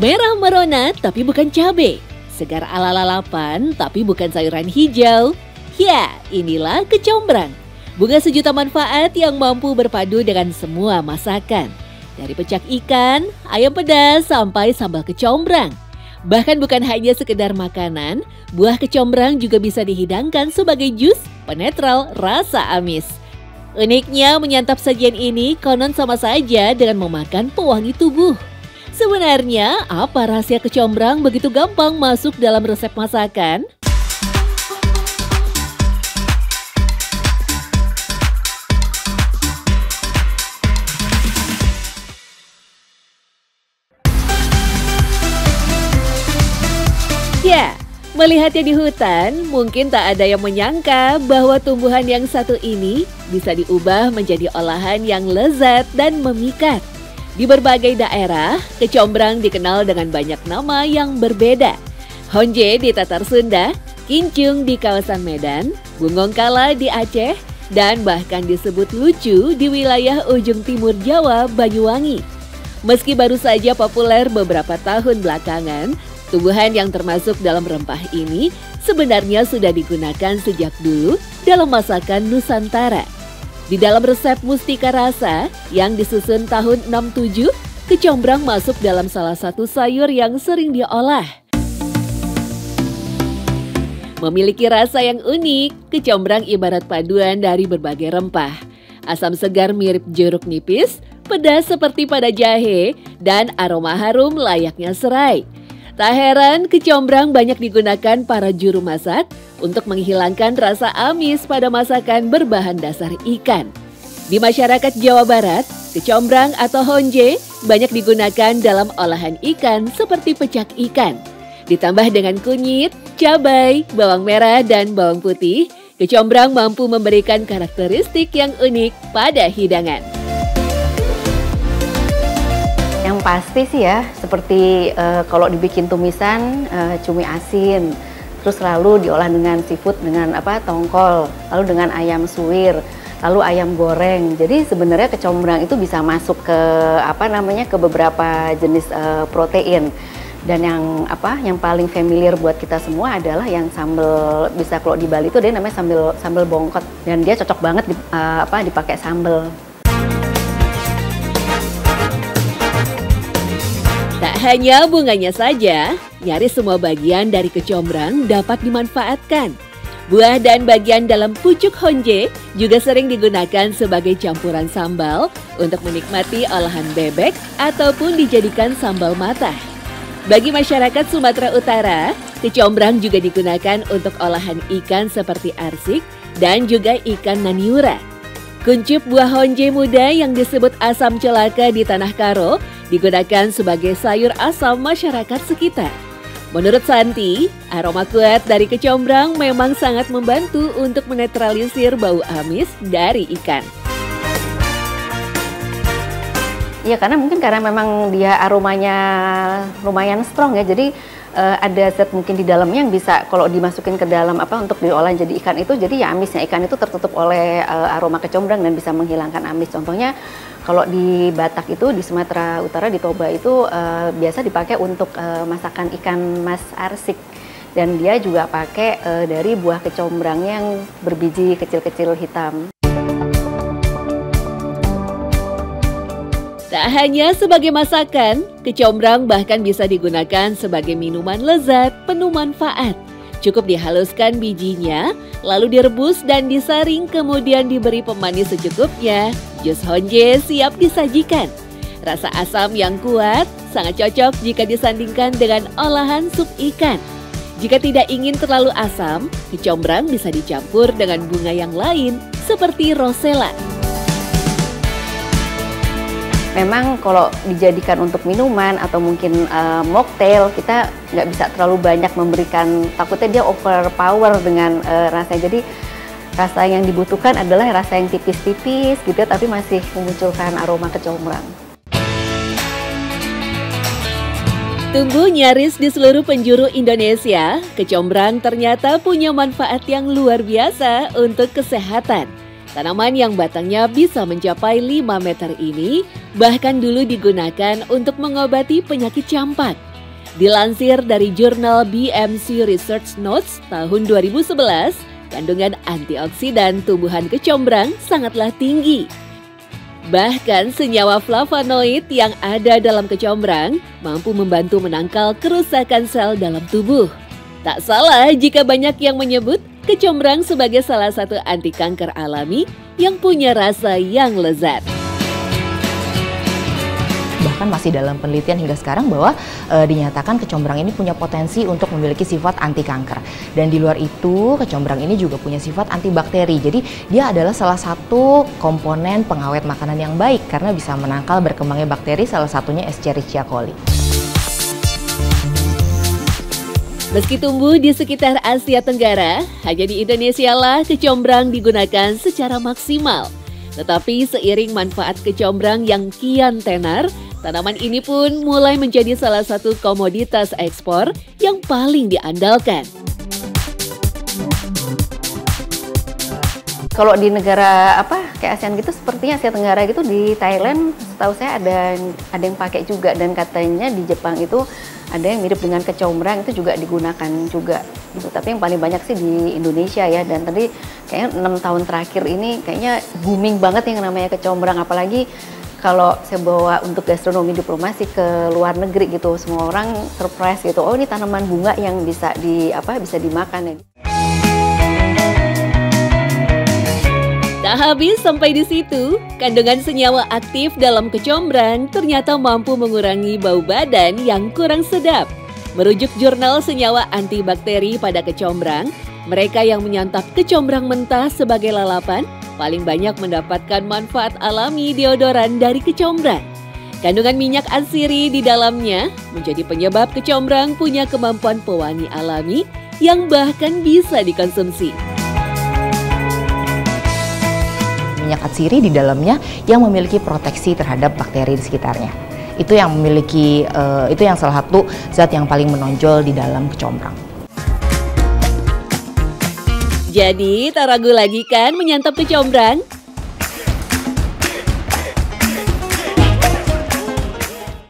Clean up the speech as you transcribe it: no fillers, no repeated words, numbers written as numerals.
Merah merona tapi bukan cabai, segar ala lalapan tapi bukan sayuran hijau. Ya, inilah kecombrang. Bunga sejuta manfaat yang mampu berpadu dengan semua masakan. Dari pecak ikan, ayam pedas, sampai sambal kecombrang. Bahkan bukan hanya sekedar makanan, buah kecombrang juga bisa dihidangkan sebagai jus penetral rasa amis. Uniknya menyantap sajian ini konon sama saja dengan memakan pewangi tubuh. Sebenarnya apa rahasia kecombrang begitu gampang masuk dalam resep masakan? Ya, melihatnya di hutan, mungkin tak ada yang menyangka bahwa tumbuhan yang satu ini bisa diubah menjadi olahan yang lezat dan memikat. Di berbagai daerah, kecombrang dikenal dengan banyak nama yang berbeda. Honje di Tatar Sunda, kincung di kawasan Medan, bungongkala di Aceh, dan bahkan disebut lucu di wilayah ujung timur Jawa, Banyuwangi. Meski baru saja populer beberapa tahun belakangan, tumbuhan yang termasuk dalam rempah ini sebenarnya sudah digunakan sejak dulu dalam masakan Nusantara. Di dalam resep Mustika Rasa yang disusun tahun 67, kecombrang masuk dalam salah satu sayur yang sering diolah. Memiliki rasa yang unik, kecombrang ibarat paduan dari berbagai rempah. Asam segar mirip jeruk nipis, pedas seperti pada jahe, dan aroma harum layaknya serai. Tak heran kecombrang banyak digunakan para juru masak untuk menghilangkan rasa amis pada masakan berbahan dasar ikan. Di masyarakat Jawa Barat, kecombrang atau honje banyak digunakan dalam olahan ikan seperti pecak ikan. Ditambah dengan kunyit, cabai, bawang merah, dan bawang putih, kecombrang mampu memberikan karakteristik yang unik pada hidangan. Yang pasti sih ya, seperti kalau dibikin tumisan, cumi asin, terus lalu diolah dengan seafood dengan tongkol, lalu dengan ayam suwir, lalu ayam goreng. Jadi sebenarnya kecombrang itu bisa masuk ke ke beberapa jenis protein. Dan yang paling familiar buat kita semua adalah yang sambal, bisa kalau di Bali itu dia namanya sambal bongkot, dan dia cocok banget dipakai sambal. Tak hanya bunganya saja, nyaris semua bagian dari kecombrang dapat dimanfaatkan. Buah dan bagian dalam pucuk honje juga sering digunakan sebagai campuran sambal untuk menikmati olahan bebek ataupun dijadikan sambal matah. Bagi masyarakat Sumatera Utara, kecombrang juga digunakan untuk olahan ikan seperti arsik dan juga ikan naniura. Kuncup buah honje muda yang disebut asam celaka di Tanah Karo digunakan sebagai sayur asam masyarakat sekitar. Menurut Santi, aroma kuat dari kecombrang memang sangat membantu untuk menetralisir bau amis dari ikan. Iya, karena memang dia aromanya lumayan strong ya, jadi ada zat mungkin di dalamnya yang bisa kalau dimasukin ke dalam untuk diolah jadi ikan itu, jadi ya amisnya ikan itu tertutup oleh aroma kecombrang dan bisa menghilangkan amis. Contohnya kalau di Batak itu, di Sumatera Utara, di Toba itu biasa dipakai untuk masakan ikan mas arsik, dan dia juga pakai dari buah kecombrang yang berbiji kecil-kecil hitam. Tak hanya sebagai masakan, kecombrang bahkan bisa digunakan sebagai minuman lezat penuh manfaat. Cukup dihaluskan bijinya, lalu direbus dan disaring, kemudian diberi pemanis secukupnya. Jus honje siap disajikan. Rasa asam yang kuat sangat cocok jika disandingkan dengan olahan sup ikan. Jika tidak ingin terlalu asam, kecombrang bisa dicampur dengan bunga yang lain seperti rosella. Memang kalau dijadikan untuk minuman atau mungkin mocktail, kita nggak bisa terlalu banyak memberikan, takutnya dia overpower dengan rasanya. Jadi rasa yang dibutuhkan adalah rasa yang tipis-tipis gitu, tapi masih memunculkan aroma kecombrang. Tumbuh nyaris di seluruh penjuru Indonesia, kecombrang ternyata punya manfaat yang luar biasa untuk kesehatan. Tanaman yang batangnya bisa mencapai 5 meter ini bahkan dulu digunakan untuk mengobati penyakit campak. Dilansir dari jurnal BMC Research Notes tahun 2011, kandungan antioksidan tumbuhan kecombrang sangatlah tinggi. Bahkan senyawa flavonoid yang ada dalam kecombrang mampu membantu menangkal kerusakan sel dalam tubuh. Tak salah jika banyak yang menyebut kecombrang sebagai salah satu anti kanker alami yang punya rasa yang lezat. Bahkan masih dalam penelitian hingga sekarang bahwa dinyatakan kecombrang ini punya potensi untuk memiliki sifat anti kanker. Dan di luar itu, kecombrang ini juga punya sifat antibakteri. Jadi dia adalah salah satu komponen pengawet makanan yang baik karena bisa menangkal berkembangnya bakteri, salah satunya Escherichia coli. Meski tumbuh di sekitar Asia Tenggara, hanya di Indonesia lah kecombrang digunakan secara maksimal. Tetapi seiring manfaat kecombrang yang kian tenar, tanaman ini pun mulai menjadi salah satu komoditas ekspor yang paling diandalkan. Kalau di negara kayak ASEAN gitu, sepertinya Asia Tenggara gitu, di Thailand setahu saya ada yang pakai juga, dan katanya di Jepang itu ada yang mirip dengan kecombrang itu juga digunakan juga gitu. Tapi yang paling banyak sih di Indonesia ya, dan tadi kayaknya 6 tahun terakhir ini kayaknya booming banget yang namanya kecombrang, apalagi kalau saya bawa untuk gastronomi diplomasi ke luar negeri gitu, semua orang surprise gitu, oh ini tanaman bunga yang bisa dimakan ya. Tak habis sampai di situ, kandungan senyawa aktif dalam kecombrang ternyata mampu mengurangi bau badan yang kurang sedap. Merujuk jurnal senyawa antibakteri pada kecombrang, mereka yang menyantap kecombrang mentah sebagai lalapan paling banyak mendapatkan manfaat alami deodoran dari kecombrang. Kandungan minyak atsiri di dalamnya menjadi penyebab kecombrang punya kemampuan pewangi alami yang bahkan bisa dikonsumsi. Minyak atsiri di dalamnya yang memiliki proteksi terhadap bakteri di sekitarnya. Itu yang salah satu zat yang paling menonjol di dalam kecombrang. Jadi tak ragu lagi kan menyantap kecombrang?